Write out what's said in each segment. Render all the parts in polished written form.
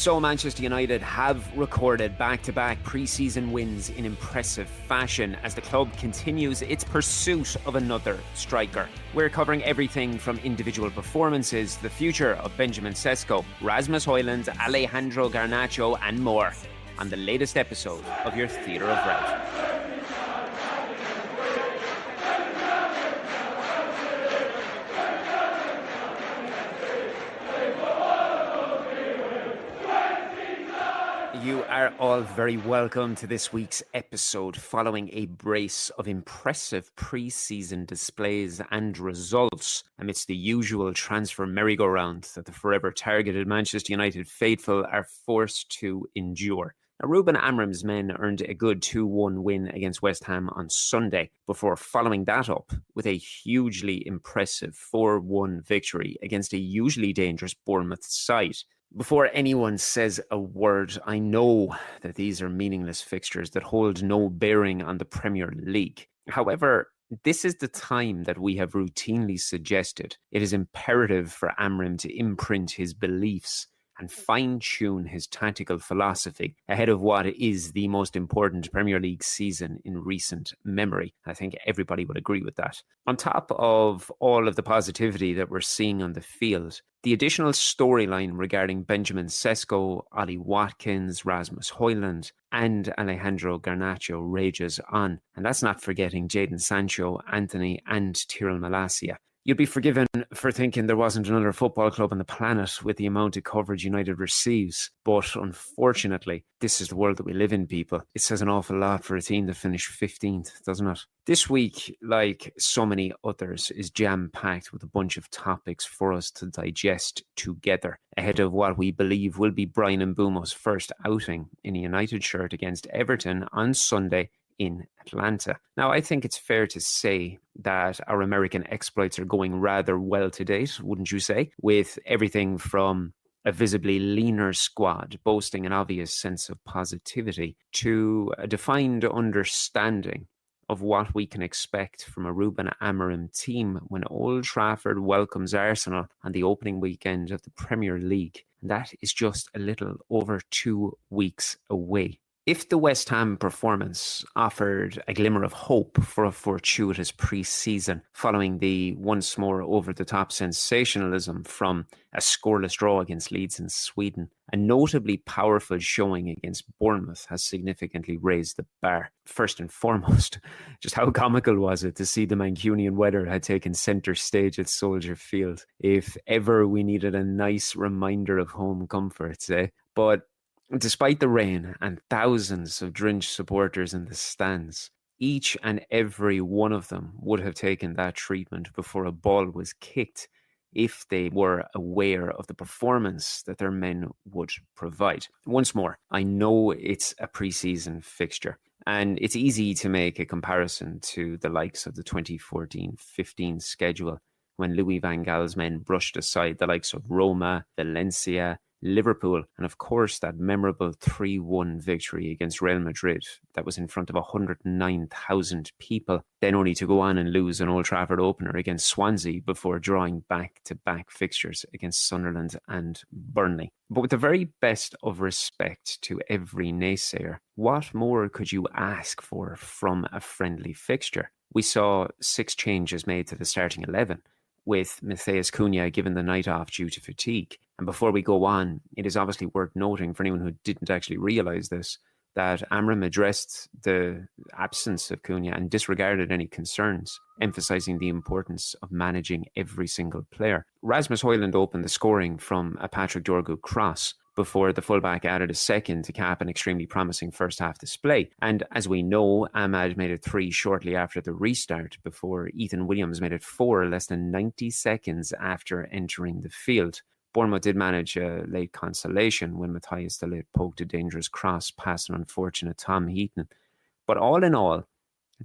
So Manchester United have recorded back-to-back pre-season wins in impressive fashion as the club continues its pursuit of another striker. We're covering everything from individual performances, the future of Benjamin Sesko, Rasmus Hojlund, Alejandro Garnacho and more on the latest episode of your Theatre of Red. You are all very welcome to this week's episode following a brace of impressive pre-season displays and results amidst the usual transfer merry-go-round that the forever targeted Manchester United faithful are forced to endure. Now, Ruben Amorim's men earned a good 2-1 win against West Ham on Sunday before following that up with a hugely impressive 4-1 victory against a usually dangerous Bournemouth side. Before anyone says a word, I know that these are meaningless fixtures that hold no bearing on the Premier League. However, this is the time that we have routinely suggested it is imperative for Amorim to imprint his beliefs and fine-tune his tactical philosophy ahead of what is the most important Premier League season in recent memory. I think everybody would agree with that. On top of all of the positivity that we're seeing on the field, the additional storyline regarding Benjamin Sesko, Ollie Watkins, Rasmus Hojlund and Alejandro Garnacho rages on. And that's not forgetting Jadon Sancho, Anthony and Tyrell Malacia. You'd be forgiven for thinking there wasn't another football club on the planet with the amount of coverage United receives. But unfortunately, this is the world that we live in, people. It says an awful lot for a team that finished 15th, doesn't it? This week, like so many others, is jam-packed with a bunch of topics for us to digest together ahead of what we believe will be Bryan Mbeumo's first outing in a United shirt against Everton on Sunday in Atlanta. Now, I think it's fair to say that our American exploits are going rather well to date, wouldn't you say? With everything from a visibly leaner squad boasting an obvious sense of positivity to a defined understanding of what we can expect from a Ruben Amorim team when Old Trafford welcomes Arsenal on the opening weekend of the Premier League. And that is just a little over 2 weeks away. If the West Ham performance offered a glimmer of hope for a fortuitous pre-season following the once more over-the-top sensationalism from a scoreless draw against Leeds in Sweden, a notably powerful showing against Bournemouth has significantly raised the bar. First and foremost, just how comical was it to see the Mancunian weather had taken centre stage at Soldier Field. If ever we needed a nice reminder of home comforts, eh? But despite the rain and thousands of drenched supporters in the stands, each and every one of them would have taken that treatment before a ball was kicked if they were aware of the performance that their men would provide. Once more, I know it's a pre-season fixture, and it's easy to make a comparison to the likes of the 2014-15 schedule when Louis van Gaal's men brushed aside the likes of Roma, Valencia, Liverpool, and of course that memorable 3-1 victory against Real Madrid that was in front of 109,000 people, then only to go on and lose an Old Trafford opener against Swansea before drawing back-to-back fixtures against Sunderland and Burnley. But with the very best of respect to every naysayer, what more could you ask for from a friendly fixture? We saw 6 changes made to the starting 11, with Matheus Cunha given the night off due to fatigue. And before we go on, it is obviously worth noting for anyone who didn't actually realise this, that Amorim addressed the absence of Cunha and disregarded any concerns, emphasising the importance of managing every single player. Rasmus Hojlund opened the scoring from a Patrick Dorgu cross before the fullback added a second to cap an extremely promising first half display. And as we know, Ahmad made it 3 shortly after the restart before Ethan Williams made it 4 less than 90 seconds after entering the field. Bournemouth did manage a late consolation when Matthias de Ligt poked a dangerous cross past an unfortunate Tom Heaton. But all in all,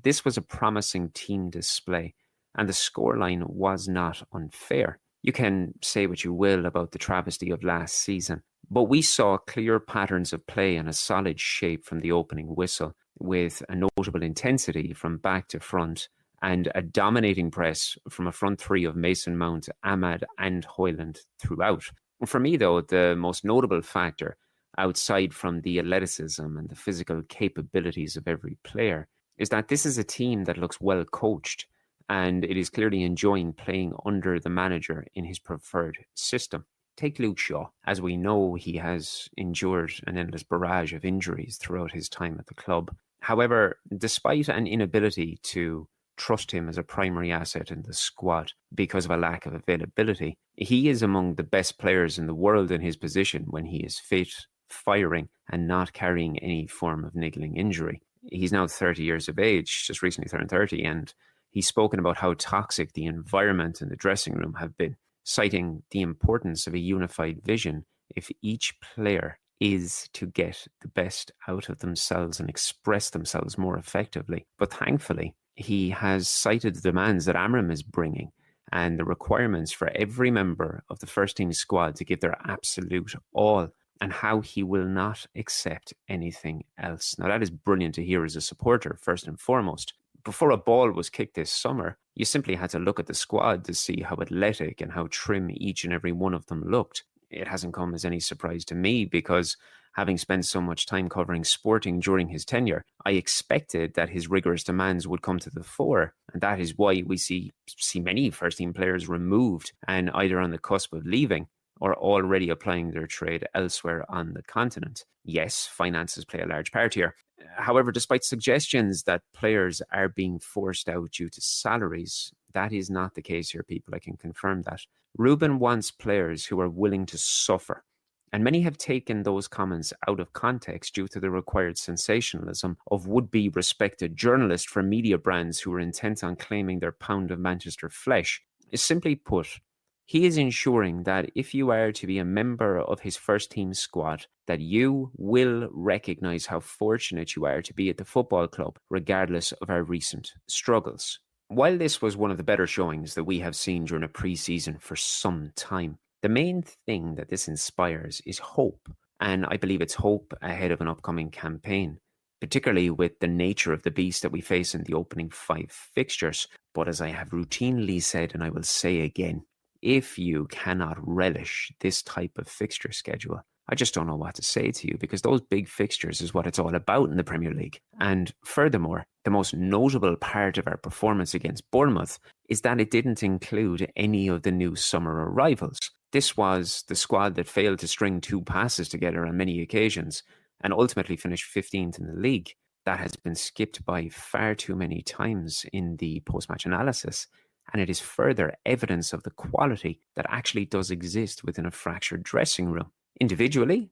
this was a promising team display, and the scoreline was not unfair. You can say what you will about the travesty of last season, but we saw clear patterns of play and a solid shape from the opening whistle, with a notable intensity from back to front and a dominating press from a front three of Mason Mount, Ahmad and Hojlund throughout. For me, though, the most notable factor outside from the athleticism and the physical capabilities of every player, is that this is a team that looks well coached, and it is clearly enjoying playing under the manager in his preferred system. Take Luke Shaw. As we know, he has endured an endless barrage of injuries throughout his time at the club. However, despite an inability to trust him as a primary asset in the squad because of a lack of availability, he is among the best players in the world in his position when he is fit, firing, and not carrying any form of niggling injury. He's now 30 years of age, just recently turned 30, and he's spoken about how toxic the environment and the dressing room have been, citing the importance of a unified vision if each player is to get the best out of themselves and express themselves more effectively. But thankfully, he has cited the demands that Amram is bringing and the requirements for every member of the first team squad to give their absolute all, and how he will not accept anything else. Now, that is brilliant to hear as a supporter, first and foremost. Before a ball was kicked this summer, you simply had to look at the squad to see how athletic and how trim each and every one of them looked. It hasn't come as any surprise to me because, having spent so much time covering Sporting during his tenure, I expected that his rigorous demands would come to the fore. And that is why we see many first-team players removed and either on the cusp of leaving or already applying their trade elsewhere on the continent. Yes, finances play a large part here. However, despite suggestions that players are being forced out due to salaries, that is not the case here, people. I can confirm that. Rubens wants players who are willing to suffer. And many have taken those comments out of context due to the required sensationalism of would-be respected journalists from media brands who are intent on claiming their pound of Manchester flesh. Simply put, he is ensuring that if you are to be a member of his first team squad, that you will recognise how fortunate you are to be at the football club, regardless of our recent struggles. While this was one of the better showings that we have seen during a pre-season for some time, the main thing that this inspires is hope. And I believe it's hope ahead of an upcoming campaign, particularly with the nature of the beast that we face in the opening 5 fixtures. But as I have routinely said, and I will say again, if you cannot relish this type of fixture schedule, I just don't know what to say to you, because those big fixtures is what it's all about in the Premier League. And furthermore, the most notable part of our performance against Bournemouth is that it didn't include any of the new summer arrivals. This was the squad that failed to string 2 passes together on many occasions and ultimately finished 15th in the league. That has been skipped by far too many times in the post-match analysis. And it is further evidence of the quality that actually does exist within a fractured dressing room. Individually,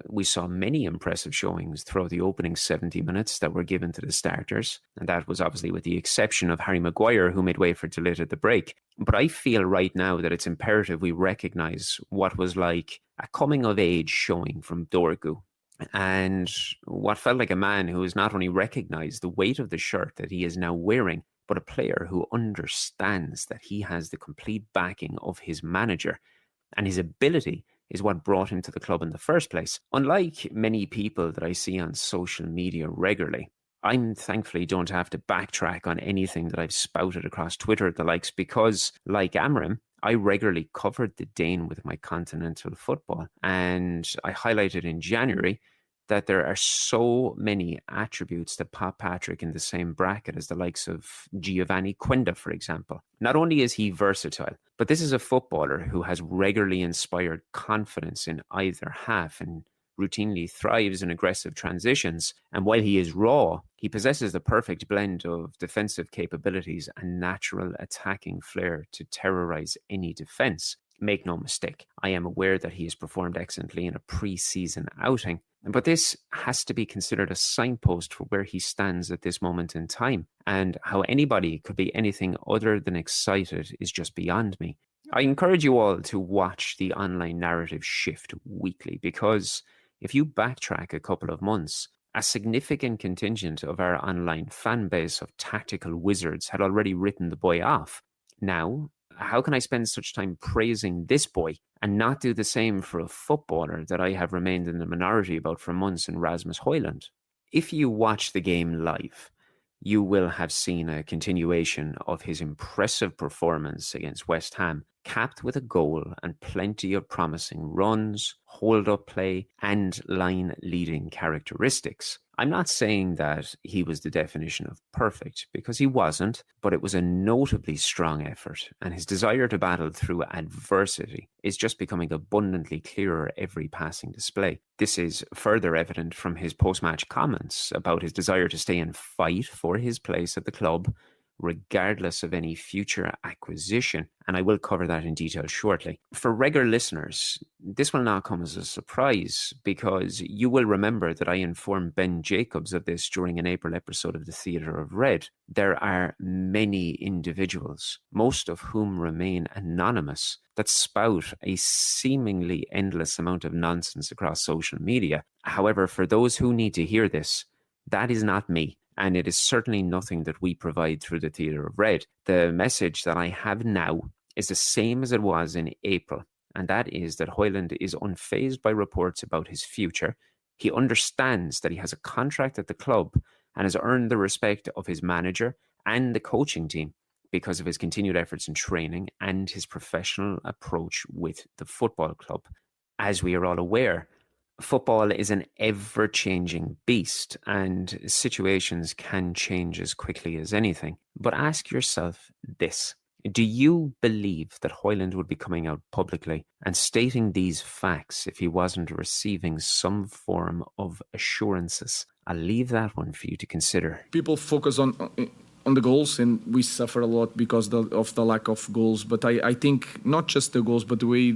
we saw many impressive showings throughout the opening 70 minutes that were given to the starters. And that was obviously with the exception of Harry Maguire, who made way for De Ligt at the break. But I feel right now that it's imperative we recognise what was like a coming-of-age showing from Dorgu. And what felt like a man who has not only recognised the weight of the shirt that he is now wearing, but a player who understands that he has the complete backing of his manager, and his ability is what brought him to the club in the first place. Unlike many people that I see on social media regularly, I'm thankfully don't have to backtrack on anything that I've spouted across Twitter or the likes, because, like Amram, I regularly covered the Dane with my continental football, and I highlighted in January that there are so many attributes that pop Patrick in the same bracket as the likes of Giovanni Quenda, for example. Not only is he versatile, but this is a footballer who has regularly inspired confidence in either half and routinely thrives in aggressive transitions. And while he is raw, he possesses the perfect blend of defensive capabilities and natural attacking flair to terrorize any defense. Make no mistake, I am aware that he has performed excellently in a pre-season outing, but this has to be considered a signpost for where he stands at this moment in time, and how anybody could be anything other than excited is just beyond me. I encourage you all to watch the online narrative shift weekly, because if you backtrack a couple of months, a significant contingent of our online fan base of tactical wizards had already written the boy off. Now, how can I spend such time praising this boy and not do the same for a footballer that I have remained in the minority about for months in Rasmus Hojlund? If you watch the game live, you will have seen a continuation of his impressive performance against West Ham, capped with a goal and plenty of promising runs, hold-up play, and line-leading characteristics. I'm not saying that he was the definition of perfect, because he wasn't, but it was a notably strong effort, and his desire to battle through adversity is just becoming abundantly clearer every passing display. This is further evident from his post-match comments about his desire to stay and fight for his place at the club, regardless of any future acquisition, and I will cover that in detail shortly. For regular listeners, this will not come as a surprise, because you will remember that I informed Ben Jacobs of this during an April episode of the Theatre of Red. There are many individuals, most of whom remain anonymous, that spout a seemingly endless amount of nonsense across social media. However, for those who need to hear this, that is not me. And it is certainly nothing that we provide through the Theatre of Red. The message that I have now is the same as it was in April, and that is that Hojlund is unfazed by reports about his future. He understands that he has a contract at the club and has earned the respect of his manager and the coaching team because of his continued efforts in training and his professional approach with the football club. As we are all aware, football is an ever-changing beast, and situations can change as quickly as anything. But ask yourself this. Do you believe that Hojlund would be coming out publicly and stating these facts if he wasn't receiving some form of assurances? I'll leave that one for you to consider. People focus on the goals, and we suffer a lot because of the lack of goals. But I think not just the goals, but the way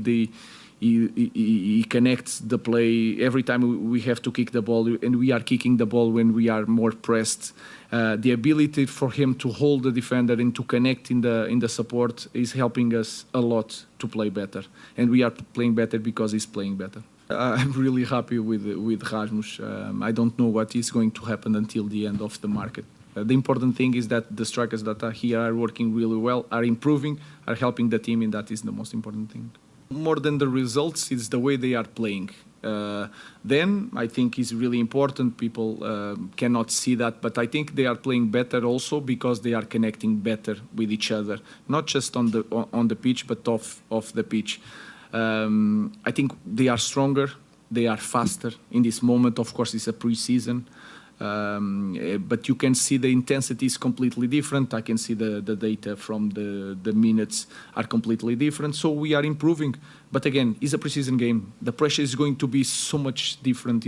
he connects the play. Every time we have to kick the ball, and we are kicking the ball when we are more pressed. The ability for him to hold the defender and to connect in the support is helping us a lot to play better. And we are playing better because he's playing better. I'm really happy with Rasmus. I don't know what is going to happen until the end of the market. The important thing is that the strikers that are here are working really well, are improving, are helping the team, and that is the most important thing. More than the results, it's the way they are playing. Then I think is really important. People cannot see that, but I think they are playing better also because they are connecting better with each other, not just on the pitch, but off the pitch. I think they are stronger, they are faster in this moment. Of course, it's a pre-season. But you can see the intensity is completely different. I can see the data from the minutes are completely different. So we are improving. But again, it's a preseason game. The pressure is going to be so much different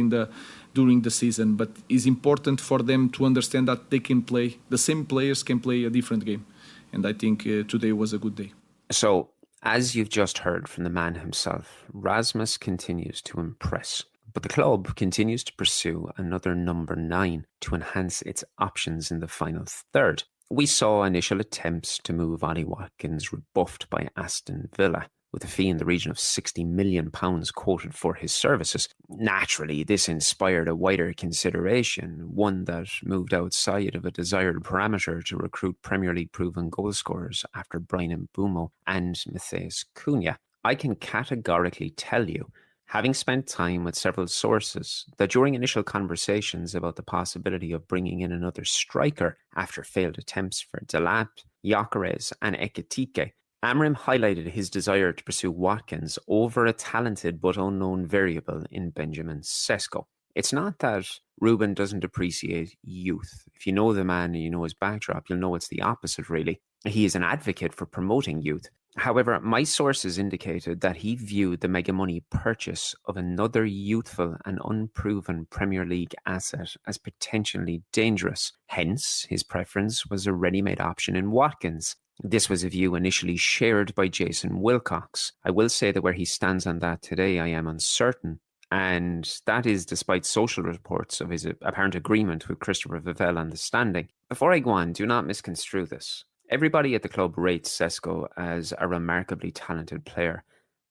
during the season. But it's important for them to understand that they can play. The same players can play a different game. And I think today was a good day. So, as you've just heard from the man himself, Rasmus continues to impress. But the club continues to pursue another number 9 to enhance its options in the final third. We saw initial attempts to move Ollie Watkins rebuffed by Aston Villa, with a fee in the region of £60 million quoted for his services. Naturally, this inspired a wider consideration, one that moved outside of a desired parameter to recruit Premier League proven goalscorers after Brian Mbeumo and Matheus Cunha. I can categorically tell you, having spent time with several sources, that during initial conversations about the possibility of bringing in another striker after failed attempts for Delap, Gyökeres and Ekitike, Amrim highlighted his desire to pursue Watkins over a talented but unknown variable in Benjamin Sesko. It's not that Rubens doesn't appreciate youth. If you know the man and you know his backdrop, you'll know it's the opposite, really. He is an advocate for promoting youth. However, my sources indicated that he viewed the mega money purchase of another youthful and unproven Premier League asset as potentially dangerous. Hence, his preference was a ready-made option in Watkins. This was a view initially shared by Jason Wilcox. I will say that where he stands on that today, I am uncertain. And that is despite social reports of his apparent agreement with Christopher Vivell on the standing. Before I go on, do not misconstrue this. Everybody at the club rates Sesko as a remarkably talented player,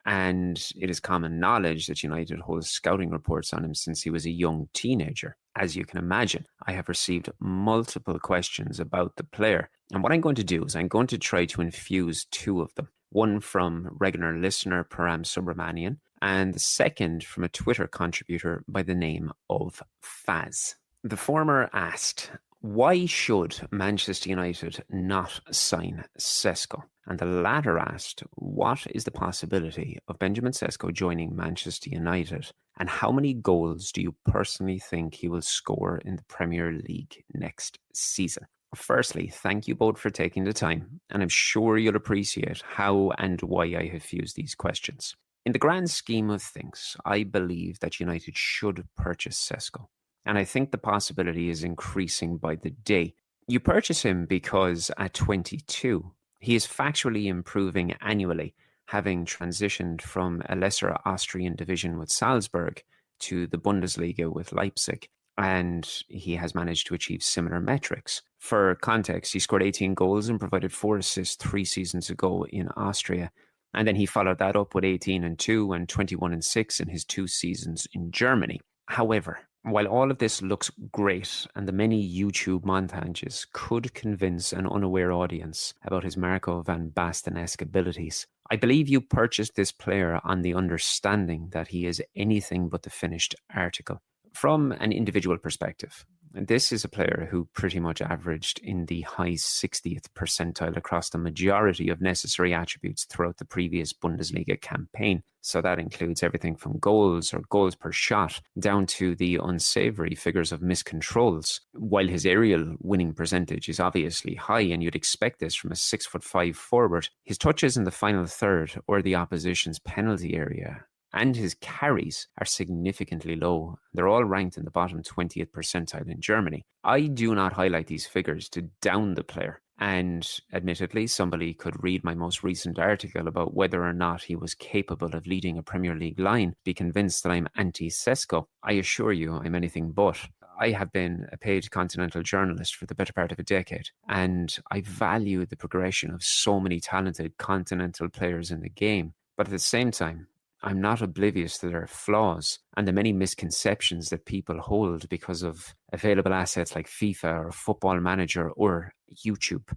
and it is common knowledge that United holds scouting reports on him since he was a young teenager. As you can imagine, I have received multiple questions about the player, and what I'm going to do is I'm going to try to infuse 2 of them. One from regular listener Param Subramanian, and the second from a Twitter contributor by the name of Faz. The former asked, Why should Manchester United not sign Sesko? And the latter asked, what is the possibility of Benjamin Sesko joining Manchester United? And how many goals do you personally think he will score in the Premier League next season? Firstly, thank you both for taking the time, and I'm sure you'll appreciate how and why I have fused these questions. In the grand scheme of things, I believe that United should purchase Sesko. And I think the possibility is increasing by the day. You purchase him because at 22, he is factually improving annually, having transitioned from a lesser Austrian division with Salzburg to the Bundesliga with Leipzig. And he has managed to achieve similar metrics. For context, he scored 18 goals and provided 4 assists 3 seasons ago in Austria. And then he followed that up with 18 and 2 and 21 and 6 in his 2 seasons in Germany. However, while all of this looks great and the many YouTube montages could convince an unaware audience about his Marco van Basten-esque abilities, I believe you purchased this player on the understanding that he is anything but the finished article. From an individual perspective, this is a player who pretty much averaged in the high 60th percentile across the majority of necessary attributes throughout the previous Bundesliga campaign. So that includes everything from goals or goals per shot down to the unsavory figures of miscontrols. While his aerial winning percentage is obviously high, and you'd expect this from a 6'5" forward, his touches in the final third or the opposition's penalty area and his carries are significantly low. They're all ranked in the bottom 20th percentile in Germany. I do not highlight these figures to down the player. And admittedly, somebody could read my most recent article about whether or not he was capable of leading a Premier League line, be convinced that I'm anti-Sesko. I assure you, I'm anything but. I have been a paid continental journalist for the better part of a decade, and I value the progression of so many talented continental players in the game. But at the same time, I'm not oblivious to their flaws and the many misconceptions that people hold because of available assets like FIFA or Football Manager or YouTube.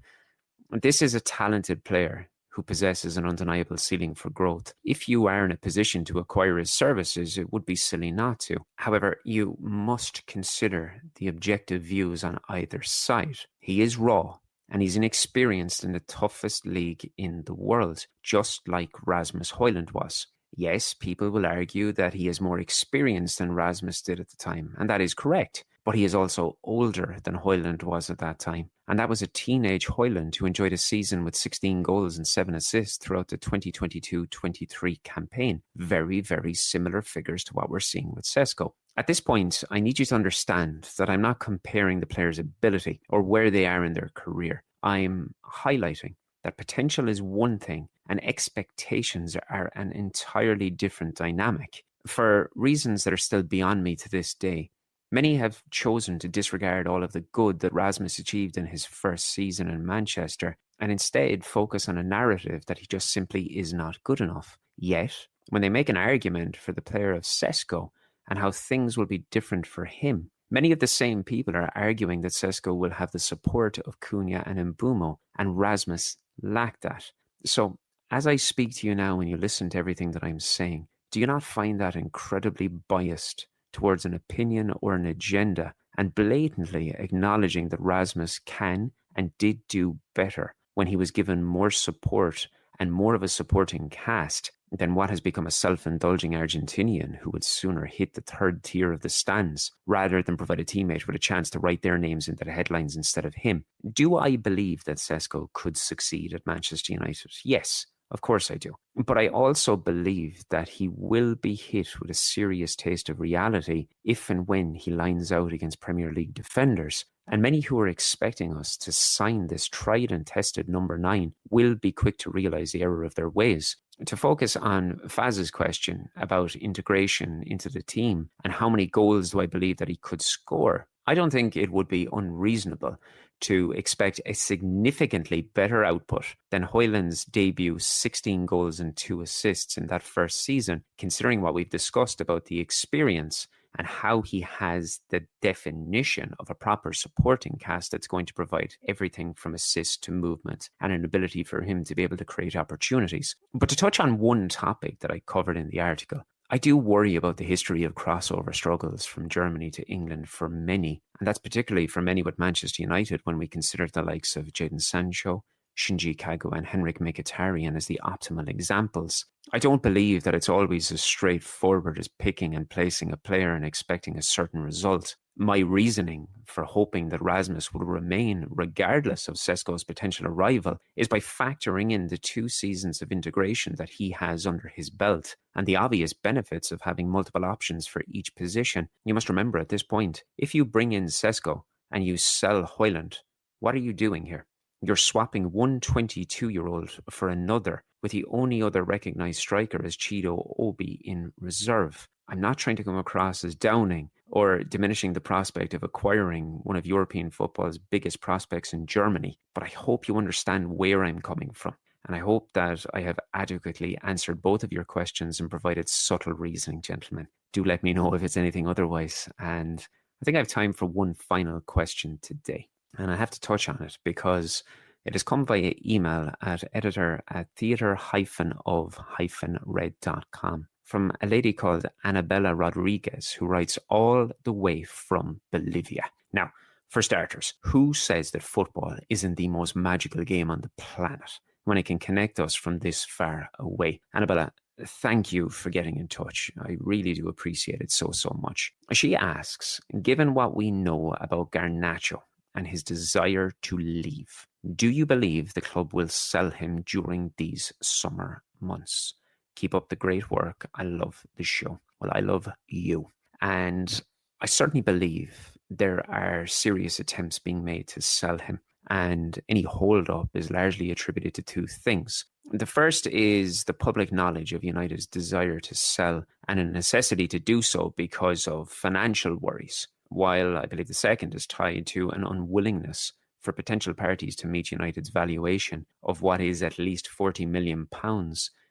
This is a talented player who possesses an undeniable ceiling for growth. If you are in a position to acquire his services, it would be silly not to. However, you must consider the objective views on either side. He is raw, and he's inexperienced in the toughest league in the world, just like Rasmus Hojlund was. Yes, people will argue that he is more experienced than Rasmus did at the time, and that is correct. But he is also older than Hojlund was at that time. And that was a teenage Hojlund who enjoyed a season with 16 goals and 7 assists throughout the 2022-23 campaign. Very, very similar figures to what we're seeing with Sesko. At this point, I need you to understand that I'm not comparing the player's ability or where they are in their career. I'm highlighting that potential is one thing and expectations are an entirely different dynamic. For reasons that are still beyond me to this day, many have chosen to disregard all of the good that Rasmus achieved in his first season in Manchester and instead focus on a narrative that he just simply is not good enough. Yet, when they make an argument for the player of Sesko and how things will be different for him, many of the same people are arguing that Sesko will have the support of Cunha and Mbeumo, and Rasmus lacked that. So, as I speak to you now and you listen to everything that I'm saying, do you not find that incredibly biased towards an opinion or an agenda and blatantly acknowledging that Rasmus can and did do better when he was given more support and more of a supporting cast than what has become a self-indulging Argentinian who would sooner hit the third tier of the stands rather than provide a teammate with a chance to write their names into the headlines instead of him? Do I believe that Sesko could succeed at Manchester United? Yes. Of course I do. But I also believe that he will be hit with a serious taste of reality if and when he lines out against Premier League defenders. And many who are expecting us to sign this tried and tested number 9 will be quick to realise the error of their ways. To focus on Faz's question about integration into the team and how many goals do I believe that he could score, I don't think it would be unreasonable to expect a significantly better output than Hojlund's debut 16 goals and 2 assists in that first season, considering what we've discussed about the experience and how he has the definition of a proper supporting cast that's going to provide everything from assist to movement and an ability for him to be able to create opportunities. But to touch on one topic that I covered in the article, I do worry about the history of crossover struggles from Germany to England for many, and that's particularly for many with Manchester United when we consider the likes of Jadon Sancho, Shinji Kagawa and Henrik Mkhitaryan as the optimal examples. I don't believe that it's always as straightforward as picking and placing a player and expecting a certain result. My reasoning for hoping that Rasmus would remain regardless of Sesko's potential arrival is by factoring in the 2 seasons of integration that he has under his belt and the obvious benefits of having multiple options for each position. You must remember at this point, if you bring in Sesko and you sell Hojlund, what are you doing here? You're swapping one 22-year-old for another, with the only other recognised striker as Chido Obi in reserve. I'm not trying to come across as downing or diminishing the prospect of acquiring one of European football's biggest prospects in Germany, but I hope you understand where I'm coming from. And I hope that I have adequately answered both of your questions and provided subtle reasoning, gentlemen. Do let me know if it's anything otherwise. And I think I have time for one final question today. And I have to touch on it because it has come via email at editor@theatre-of-red.com from a lady called Annabella Rodriguez, who writes all the way from Bolivia. Now, for starters, who says that football isn't the most magical game on the planet when it can connect us from this far away? Annabella, thank you for getting in touch. I really do appreciate it so much. She asks, given what we know about Garnacho and his desire to leave, do you believe the club will sell him during these summer months? Keep up the great work. I love the show. Well, I love you. And I certainly believe there are serious attempts being made to sell him. And any hold-up is largely attributed to 2 things. The first is the public knowledge of United's desire to sell and a necessity to do so because of financial worries, while I believe the second is tied to an unwillingness for potential parties to meet United's valuation of what is at least £40 million,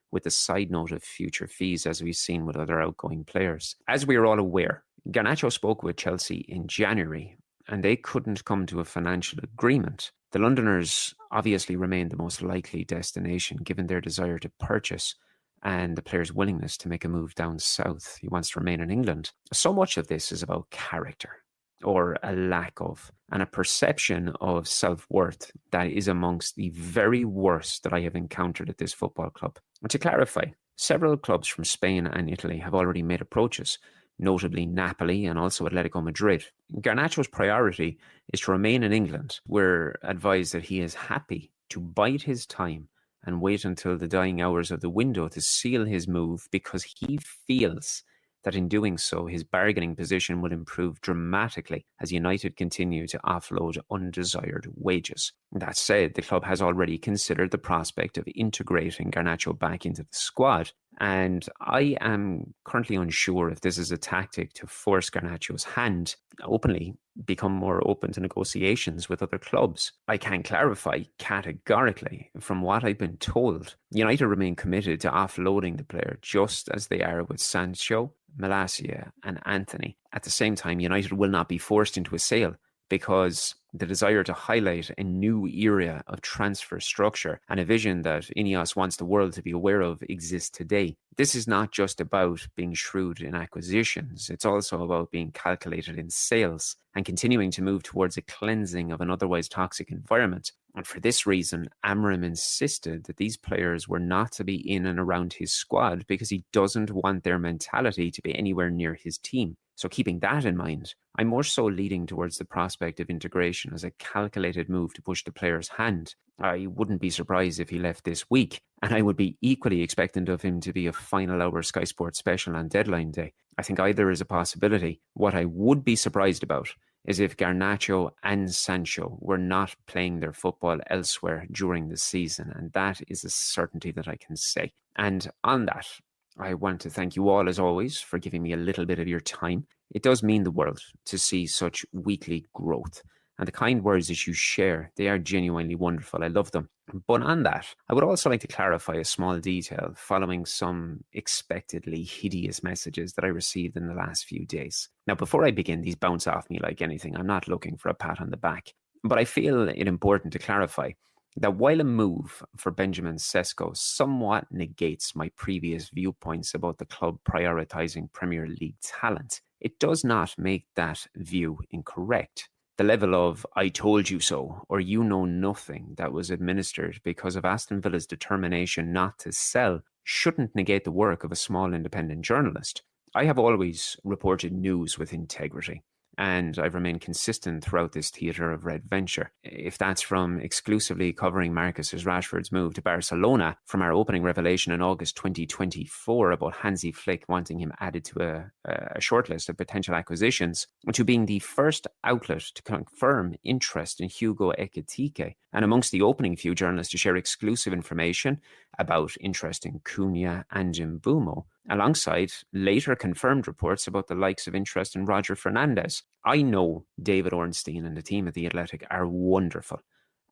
with a side note of future fees, as we've seen with other outgoing players. As we are all aware, Garnacho spoke with Chelsea in January, and they couldn't come to a financial agreement. The Londoners obviously remain the most likely destination, given their desire to purchase and the player's willingness to make a move down south. He wants to remain in England. So much of this is about character, or a lack of, and a perception of self-worth that is amongst the very worst that I have encountered at this football club. And to clarify, several clubs from Spain and Italy have already made approaches, notably Napoli and also Atletico Madrid. Garnacho's priority is to remain in England. We're advised that he is happy to bide his time and wait until the dying hours of the window to seal his move, because he feels that in doing so, his bargaining position will improve dramatically as United continue to offload undesired wages. That said, the club has already considered the prospect of integrating Garnacho back into the squad, and I am currently unsure if this is a tactic to force Garnacho's hand, openly become more open to negotiations with other clubs. I can clarify categorically, from what I've been told, United remain committed to offloading the player just as they are with Sancho, Malacia and Anthony. At the same time, United will not be forced into a sale, because the desire to highlight a new era of transfer structure and a vision that Ineos wants the world to be aware of exists today. This is not just about being shrewd in acquisitions, it's also about being calculated in sales and continuing to move towards a cleansing of an otherwise toxic environment. And for this reason, Amorim insisted that these players were not to be in and around his squad, because he doesn't want their mentality to be anywhere near his team. So keeping that in mind, I'm more so leading towards the prospect of integration as a calculated move to push the player's hand. I wouldn't be surprised if he left this week, and I would be equally expectant of him to be a final hour Sky Sports special on deadline day. I think either is a possibility. What I would be surprised about is if Garnacho and Sancho were not playing their football elsewhere during the season, and that is a certainty that I can say. And on that, I want to thank you all, as always, for giving me a little bit of your time. It does mean the world to see such weekly growth. And the kind words that you share, they are genuinely wonderful. I love them. But on that, I would also like to clarify a small detail following some expectedly hideous messages that I received in the last few days. Now, before I begin, these bounce off me like anything. I'm not looking for a pat on the back. But I feel it important to clarify that while a move for Benjamin Sesko somewhat negates my previous viewpoints about the club prioritising Premier League talent, it does not make that view incorrect. The level of "I told you so" or "you know nothing" that was administered because of Aston Villa's determination not to sell shouldn't negate the work of a small independent journalist. I have always reported news with integrity, and I've remained consistent throughout this theatre of red venture. If that's from exclusively covering Marcus Rashford's move to Barcelona, from our opening revelation in August 2024 about Hansi Flick wanting him added to a shortlist of potential acquisitions, to being the first outlet to confirm interest in Hugo Ekitike, and amongst the opening few journalists to share exclusive information about interest in Cunha and Mbeumo, alongside later confirmed reports about the likes of interest in Roger Fernandez. I know David Ornstein and the team at The Athletic are wonderful,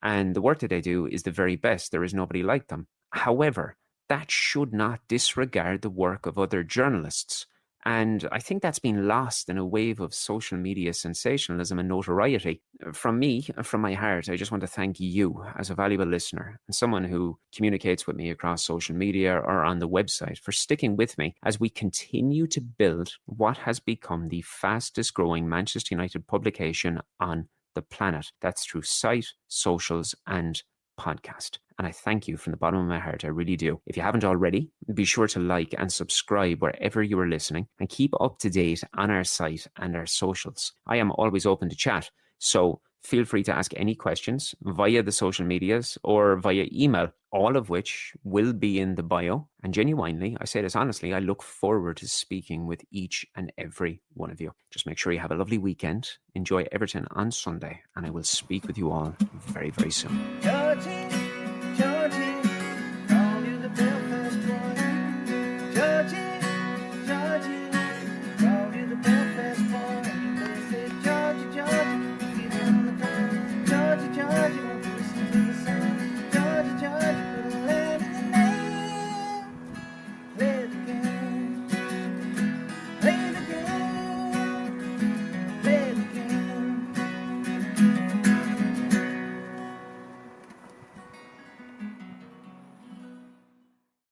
and the work that they do is the very best. There is nobody like them. However, that should not disregard the work of other journalists. And I think that's been lost in a wave of social media sensationalism and notoriety. From me, from my heart, I just want to thank you as a valuable listener and someone who communicates with me across social media or on the website for sticking with me as we continue to build what has become the fastest growing Manchester United publication on the planet. That's through site, socials, and podcast. And I thank you from the bottom of my heart. I really do. If you haven't already, be sure to like and subscribe wherever you are listening and keep up to date on our site and our socials. I am always open to chat, so feel free to ask any questions via the social medias or via email, all of which will be in the bio. And genuinely, I say this honestly, I look forward to speaking with each and every one of you. Just make sure you have a lovely weekend. Enjoy Everton on Sunday, and I will speak with you all very, very soon. Georgie.